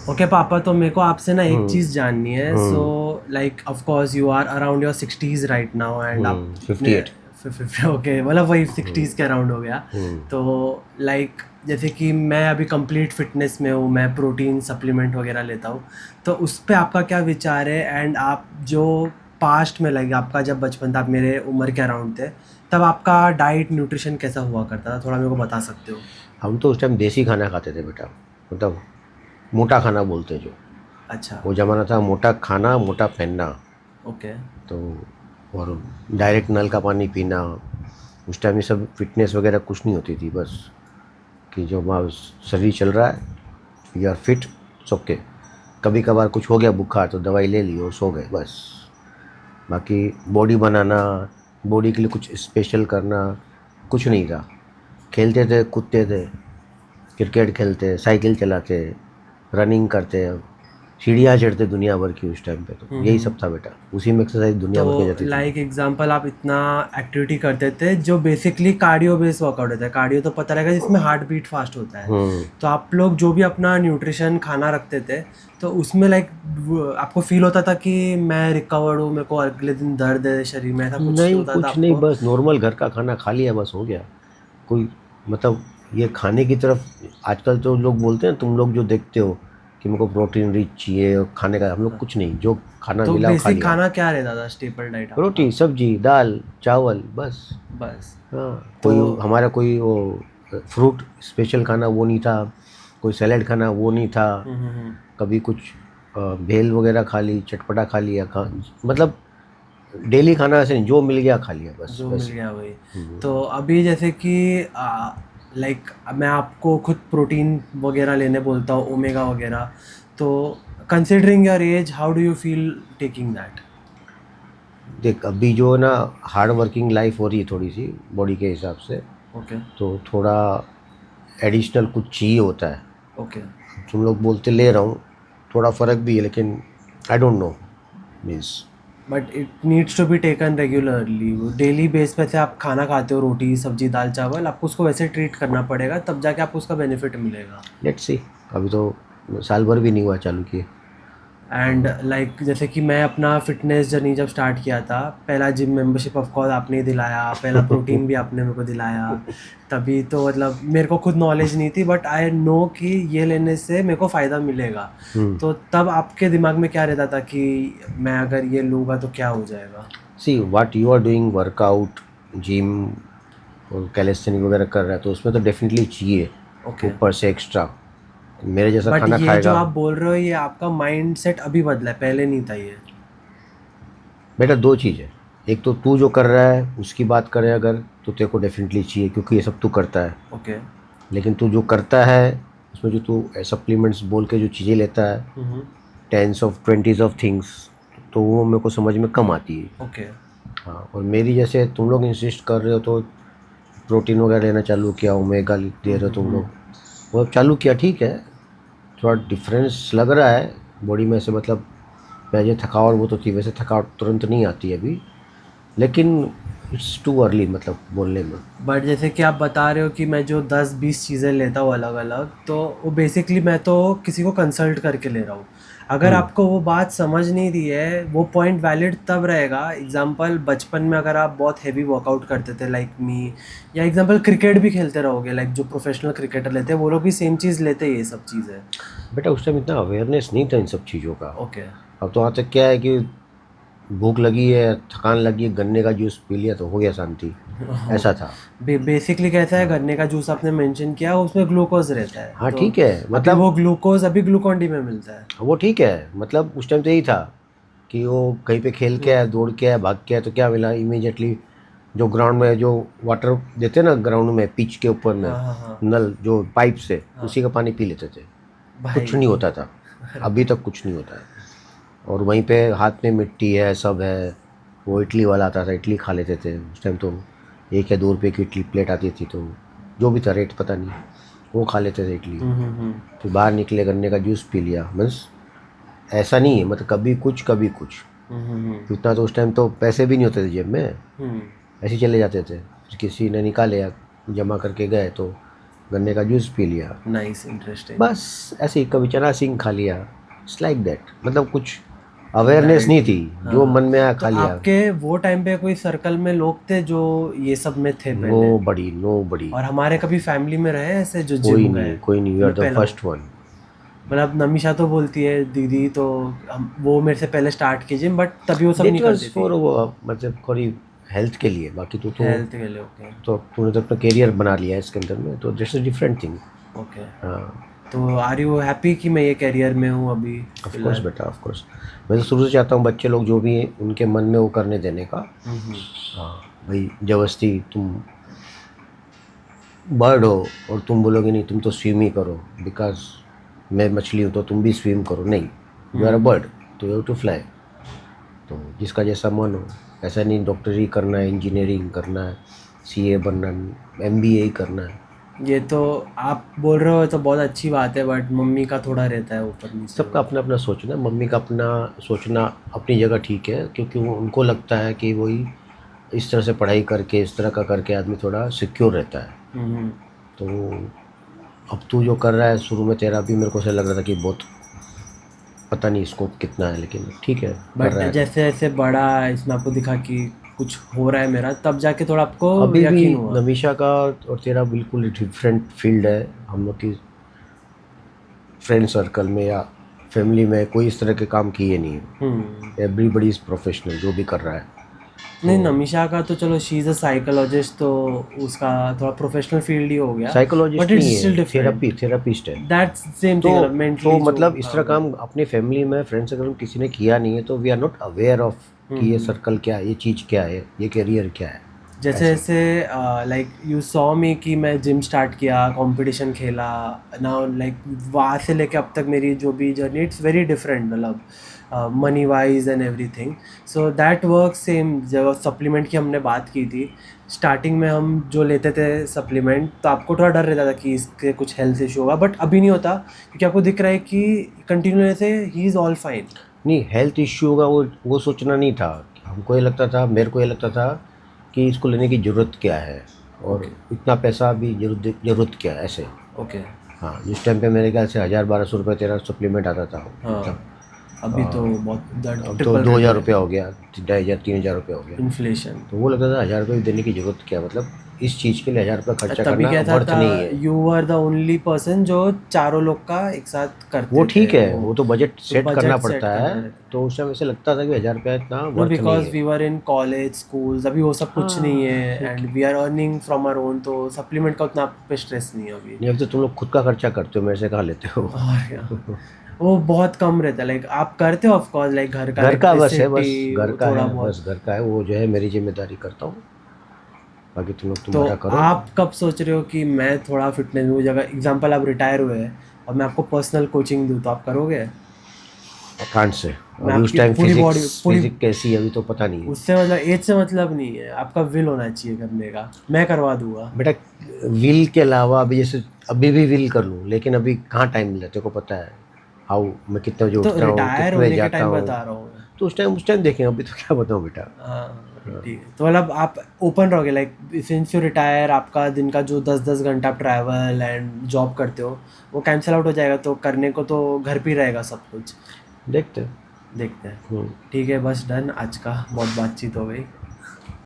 Okay पापा, तो मेरे को आपसे ना एक चीज़ जाननी है। So like of course you are around your 60s right now, and आप इतने 58। ओके, मतलब वही 60s के अराउंड हो गया। तो लाइक जैसे कि मैं अभी कंप्लीट फिटनेस में हूँ, मैं प्रोटीन सप्लीमेंट वगैरह लेता हूँ, तो उस पे आपका क्या विचार है? एंड आप जो पास्ट में लगे, आपका जब बचपन था, आप मेरे उम्र के अराउंड थे, तब आपका डाइट न्यूट्रिशन कैसा हुआ करता था? थोड़ा मेरे को बता सकते हो? हम तो उस टाइम देसी खाना खाते थे बेटा, मतलब मोटा खाना बोलते हैं जो, अच्छा। वो ज़माना था मोटा खाना मोटा पहनना। ओके। तो और डायरेक्ट नल का पानी पीना, उस टाइम ये सब फिटनेस वगैरह कुछ नहीं होती थी। बस कि जो हमारा शरीर चल रहा है, you are fit, it's okay. कभी कभार कुछ हो गया बुखार तो दवाई ले ली और सो गए बस। बाकी बॉडी बनाना, बॉडी के लिए कुछ स्पेशल करना कुछ नहीं था। खेलते थे, कूदते थे, क्रिकेट खेलते, साइकिल चलाते, रनिंग करते, सीढ़ियाँ चढ़ते दुनिया भर की। उस टाइम पे तो यही सब था बेटा, उसी में एक्सरसाइज दुनिया तो भर की जाती थी। लाइक एग्जांपल, आप इतना एक्टिविटी करते थे जो बेसिकली कार्डियो बेस्ड वर्कआउट होता है। कार्डियो तो पता रहेगा, जिसमें हार्ट बीट फास्ट होता है। तो आप लोग जो भी अपना न्यूट्रिशन खाना रखते थे, तो उसमें लाइक आपको फील होता था कि मैं रिकवर्ड हूँ, मेरे को अगले दिन दर्द है शरीर में, ऐसा कुछ नहीं, होता था कुछ नहीं, आपको? बस नॉर्मल घर का खाना खा लिया बस हो गया। कोई मतलब ये खाने की तरफ आजकल तो लोग बोलते हैं, तुम लोग जो देखते हो कि मेरे को प्रोटीन रिच चाहिए और खाने का, हम लोग कुछ नहीं, जो खाना तो मिला वो खा बेसिक लिया। खाना क्या रहता था, स्टेपल डाइट आपका? रोटी सब्जी दाल चावल बस। बस। हाँ, तो कोई हमारा कोई वो फ्रूट स्पेशल खाना वो नहीं था, कोई सैलेड खाना वो नहीं था। कभी कुछ भेल वगैरह खा ली, चटपटा खा लिया, मतलब डेली खाना ऐसे नहीं, जो मिल गया खा लिया बस जो मिल वैसे। गया वही। तो अभी जैसे कि लाइक मैं आपको खुद प्रोटीन वगैरह लेने बोलता हूँ, ओमेगा वगैरह, तो considering your age, how do you feel taking that? देख अभी जो है ना, हार्ड वर्किंग लाइफ हो रही है थोड़ी सी बॉडी के हिसाब से, ओके। तो थोड़ा एडिशनल कुछ चाहिए होता है। ओके। तुम लोग बोलते ले रहा हूँ, थोड़ा फ़र्क भी है, लेकिन I don't know means. But it needs to be taken regularly. Daily base पे से आप खाना खाते हो, रोटी सब्जी दाल चावल, आपको उसको वैसे ट्रीट करना पड़ेगा, तब जाके आपको उसका बेनिफिट मिलेगा। लेट्स सी, अभी तो साल भर भी नहीं हुआ चालू किए। एंड लाइक जैसे कि मैं अपना फिटनेस जर्नी जब स्टार्ट किया था, पहला जिम मेंबरशिप ऑफ कोर्स आपने ही दिलाया, पहला प्रोटीन भी आपने मेरे को दिलाया। तभी तो मतलब मेरे को खुद नॉलेज नहीं थी, बट आई नो कि ये लेने से मेरे को फ़ायदा मिलेगा। तो तब आपके दिमाग में क्या रहता था कि मैं अगर ये लूँगा तो क्या हो जाएगा? See what you are doing, workout, gym और कैलिस्थेनिक वगैरह कर रहा है, तो उसमें तो डेफिनेटली चाहिए ओके। ऊपर से एक्स्ट्रा। मेरे जैसा बट खाना ये जो खाएगा। आप बोल रहे हो, ये आपका माइंड सेट अभी बदला है, पहले नहीं था ये? बेटा दो चीज़ है, एक तो तू जो कर रहा है उसकी बात करें अगर, तो तेरे को डेफिनेटली चाहिए क्योंकि ये सब तू करता है। ओके। लेकिन तू जो करता है उसमें जो तू सप्लीमेंट्स बोल के जो चीज़ें लेता है, tens of twenties of things, तो वो मेरे को समझ में कम आती है। ओके। हाँ, और मेरी जैसे तुम लोग इंसिस्ट कर रहे हो तो प्रोटीन वगैरह लेना चालू किया, ओमेगा दे रहे हो तुम लोग, वो अब चालू किया, ठीक है। थोड़ा डिफरेंस लग रहा है बॉडी में से, मतलब पहले थकावट वो तो थी, वैसे थकावट तुरंत नहीं आती है अभी, लेकिन इट्स टू अर्ली मतलब बोलने में। बट जैसे कि आप बता रहे हो कि मैं जो 10-20 चीज़ें लेता हूँ अलग अलग, तो वो बेसिकली मैं तो किसी को कंसल्ट करके ले रहा हूँ। अगर आपको वो बात समझ नहीं रही है, वो पॉइंट वैलिड तब रहेगा। एग्जांपल, बचपन में अगर आप बहुत हैवी वर्कआउट करते थे लाइक मी, या एग्जांपल क्रिकेट भी खेलते रहोगे, लाइक जो प्रोफेशनल क्रिकेटर लेते हैं वो लोग भी सेम चीज़ लेते हैं, ये सब चीज़ें। बेटा उस टाइम इतना अवेयरनेस नहीं था इन सब चीज़ों का। ओके। अब तो वहाँ तक क्या है कि भूख लगी है, थकान लगी है, गन्ने का जूस पी लिया तो हो गया शांति, ऐसा था। बेसिकली कैसा है, गन्ने का जूस आपने मेंशन किया, उसमें ग्लूकोज रहता है, हाँ तो ठीक है, अभी मतलब वो ग्लूकोज अभी ग्लूकोन डी में मिलता है। वो ठीक है, मतलब उस टाइम तो यही था कि वो कहीं पे खेल के आया, दौड़ के आया, भाग के आया, तो क्या मिला इमीडिएटली, जो ग्राउंड में जो वाटर देते ना ग्राउंड में पिच के ऊपर में, हाँ हाँ हाँ। नल जो पाइप से, हाँ उसी का पानी पी लेते थे, कुछ भाई। नहीं होता था। अभी तक कुछ नहीं होता है। और वहीं पे हाथ में मिट्टी है, सब है। वो इडली वाला आता था, इडली खा लेते थे उस टाइम तो, 1 या 2 रुपये की इडली प्लेट आती थी, तो जो भी था रेट पता नहीं, वो खा लेते थे इडली। फिर बाहर निकले, गन्ने का जूस पी लिया, मीन्स ऐसा नहीं है, मतलब कभी कुछ कभी कुछ। तो इतना तो उस टाइम तो पैसे भी नहीं होते थे जेब में, ऐसे ही चले जाते थे। फिर किसी ने निकाले या जमा करके गए तो गन्ने का जूस पी लिया, नाइस, इंटरेस्टिंग। बस ऐसे ही कभी चना सिंह खा लिया, इट्स लाइक दैट। मतलब कुछ अवेयरनेस नहीं थी, जो मन में आया तो खा लिया। आपके वो टाइम पे कोई सर्कल में लोग थे जो ये सब में थे नो पहले? बड़ी, नो बड़ी, और हमारे कभी फैमिली में रहे ऐसे जो कोई जिम नहीं, गए? कोई नहीं, यू आर मैं द पहला हूँ। First one. मतलब नमीशा तो बोलती है दीदी, तो वो मेरे से पहले स्टार्ट की जिम, बट तभी वो सब दैट नहीं वाज करती फॉर थी। वो, मतलब थोड़ी हेल्थ के लिए, बाकी हेल्थ के लिए, ओके। तो तूने तो अपना करियर बना लिया है इसके अंदर में, तो this is different thing. Okay. हाँ, तो आर यू हैप्पी कि मैं ये करियर में हूँ अभी ऑफ कोर्स फिलहाल? बेटा, ऑफ कोर्स। मैं तो शुरू से चाहता हूँ बच्चे लोग जो भी हैं, उनके मन में वो करने देने का। हम्म। हाँ भाई, जबरदस्ती तुम बर्ड हो और तुम बोलोगे नहीं तुम तो स्विम ही करो, बिकॉज मैं मछली हूँ तो तुम भी स्विम करो, नहीं, यू आर अ बर्ड, तो यू हैव टू फ्लाई। तो जिसका जैसा मन हो, ऐसा नहीं डॉक्टरी करना है, इंजीनियरिंग करना है, सीए बनना है, एमबीए ही करना है। ये तो आप बोल रहे हो तो बहुत अच्छी बात है, बट मम्मी का थोड़ा रहता है ऊपर नीचे। सबका अपना अपना सोचना, मम्मी का अपना सोचना अपनी जगह ठीक है, क्योंकि उनको लगता है कि वही इस तरह से पढ़ाई करके, इस तरह का करके आदमी थोड़ा सिक्योर रहता है। हम्म। तो अब तू जो कर रहा है, शुरू में तेरा भी मेरे को ऐसा लग रहा था कि बहुत पता नहीं स्कोप कितना है, लेकिन ठीक है, कर बट रहा है तो। जैसे जैसे बड़ा इसमें आपको दिखा कि कुछ हो रहा है मेरा, तब जाके थोड़ा आपको अभी भी यकीन हुआ? नमीशा का और तेरा बिल्कुल डिफरेंट फील्ड है। हम लोग की फ्रेंड सर्कल में या फैमिली में कोई इस तरह के काम किए नहीं हम्म। है। एवरीबडी इज़ प्रोफेशनल जो भी कर रहा है। नहीं, तो नमीशा का तो चलो शी इज़ अ साइकोलॉजिस्ट, तो उसका थोड़ा प्रोफेशनल फील्ड ही हो गया। बट साइकोलॉजिस्ट इट्स नहीं स्टिल है, डिफरेंट। थेरापिस्ट है। दैट्स सेम तो थिंग, मतलब तो मेंटली जो मतलब इस तरह काम काम करता अपनी फैमिली में, फ्रेंड सर्कल में किसी ने किया नहीं है, तो we are not aware of है। कि ये सर्कल क्या है, ये चीज़ क्या है, ये करियर क्या है। जैसे ऐसे जैसे लाइक यू सॉ मी कि मैं जिम स्टार्ट किया, कंपटीशन खेला, नाउ लाइक वहाँ से लेके अब तक मेरी जो भी जर्नी, इट्स वेरी डिफरेंट, मतलब money wise and everything. So that work same. जब सप्लीमेंट की हमने बात की थी, स्टार्टिंग में हम जो लेते थे सप्लीमेंट, तो आपको थोड़ा डर रहता था कि इसके कुछ हेल्थ इशू होगा, बट अभी नहीं होता, क्योंकि आपको दिख रहा है कि कंटिन्यू से ही इज़ ऑल फाइन। नहीं, हेल्थ इश्यू होगा वो सोचना नहीं था। हमको ये लगता था, मेरे को ये लगता था कि इसको लेने की ज़रूरत क्या है, और ओके। इतना पैसा भी ज़रूरत क्या है, ऐसे। ओके। हाँ, जिस टाइम पे मेरे ख्याल से 1000-1200 रुपये तेरा सप्लीमेंट आता था, मतलब हाँ, अभी तो बहुत अब तो ट्रिपल रेट 2000 हो रुपया गया। हो गया, 2500-3000 रुपये हो गया। इन्फ्लेशन। तो वो लगता था 1000 रुपये देने की ज़रूरत क्या, मतलब इस चीज़ के लिए 1000 रुपये खर्चा तभी करना कहता वर्थ था नहीं है। You are the only person जो चारों लोग का एक साथ वो करते थे ठीक है, वो। वो तो बजट तो सेट करना बजट सेट पड़ता है। करना रहता तो उस टाइम ऐसे लगता था कि 1000 रुपया इतना नो, वर्थ नहीं बिकॉज है। We were in college schools, अभी वो सब कुछ नहीं हाँ है, ठीक एंड है। We are earning from our own, तो सप्लीमेंट का उतना आप पे स्ट्रेस नहीं है अभी। नहीं, अब तो तुम लोग खुद का खर्चा करते हो, मेरे से कहाँ लेते हो। और क्या, वो बहुत कम रहता है, लाइक आप करते हो ऑफ कोर्स, लाइक घर का घर का बस है, इलेक्ट्रिसिटी, बस घर का थोड़ा है, बहुत। बस घर का है, वो जो है मेरी जिम्मेदारी करता हूँ, बाकी तुम लोग तो तुम्हारा करो। आप कब सोच रहे हो कि मैं थोड़ा फिटनेस में, जगह एग्जांपल आप रिटायर हुए हैं और मैं आपको पर्सनल कोचिंग दूँ, तो आप करोगे? कांट से, मैं अभी उस आपकी टाइम पूरी बॉडी, फिजिक्स पूरी, फिजिक्स कैसी है अभी तो पता नहीं है। उससे मतलब एज से मतलब नहीं है, आपका विल होना चाहिए करने का, मैं करवा दूंगा। बेटा, विल के अलावा अभी जैसे अभी भी विल कर लूँ, लेकिन अभी कहाँ टाइम मिला, तेरे को पता है हाउ मैं कितने बजे तो उठता हूँ, रिटायर कितने बजे होने के जाता टाइम हूँ। बता रहा हूँ मैं। तो उस टाइम देखेंगे, अभी तो क्या बताऊँ बेटा। हाँ, ठीक है, तो मतलब आप ओपन रहोगे, लाइक सिंस यू रिटायर, आपका दिन का जो 10-10 घंटा आप ट्रैवल एंड जॉब करते हो, वो कैंसिल आउट हो जाएगा, तो करने को तो घर पे ही रहेगा सब कुछ। देखते हैं। देखते हैं। हम्म। ठीक है, बस डन, आज का बहुत बातचीत हो गई।